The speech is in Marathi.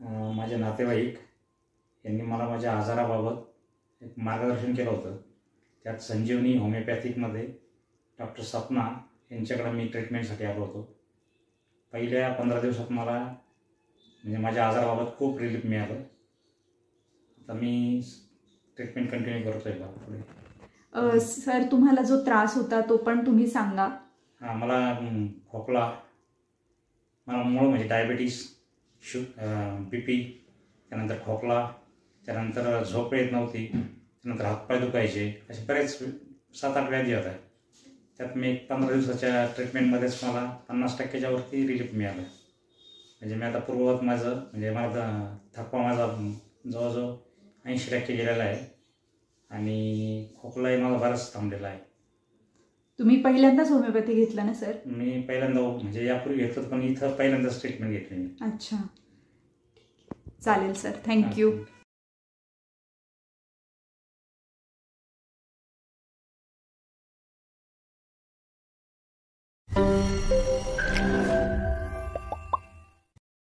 माझे नातेवाईक यांनी मला माझ्या आजाराबाबत एक मार्गदर्शन केलं होतं. त्यात संजीवनी होमिओपॅथिकमध्ये डॉक्टर सपना यांच्याकडे मी ट्रीटमेंटसाठी आलो होतो. पहिल्या 15 दिवसात मला म्हणजे माझ्या आजाराबाबत खूप रिलीफ मिळालं. आता मी ट्रीटमेंट कंटिन्यू करतो आहे पुढे. सर, तुम्हाला जो त्रास होता तो पण तुम्ही सांगा. हां, मला खोकला, मला मूळ म्हणजे डायबिटीस, BP, त्यानंतर खोकला, त्यानंतर झोप येत नव्हती, त्यानंतर हातपाय दुखायचे, असे बरेच 7-8 व्याधी होत्या. त्यात मी 15 दिवसाच्या ट्रीटमेंटमध्येच मला 50%च्या वरती रिलीफ मिळालं. म्हणजे मी आता पूर्ववत माझं म्हणजे माझा थकवा माझा जवळजवळ 80% गेलेला आहे आणि खोकलाही माझा बराच थांबलेला आहे. तुम्ही पहिल्यांदाच होमिओपॅथी घेतला ना सर? मी पहिल्यांदा म्हणजे यापूर्वी घेतलं पण इथं पहिल्यांदाच ट्रीटमेंट घेतली मी. अच्छा, चालेल सर, थँक्यू.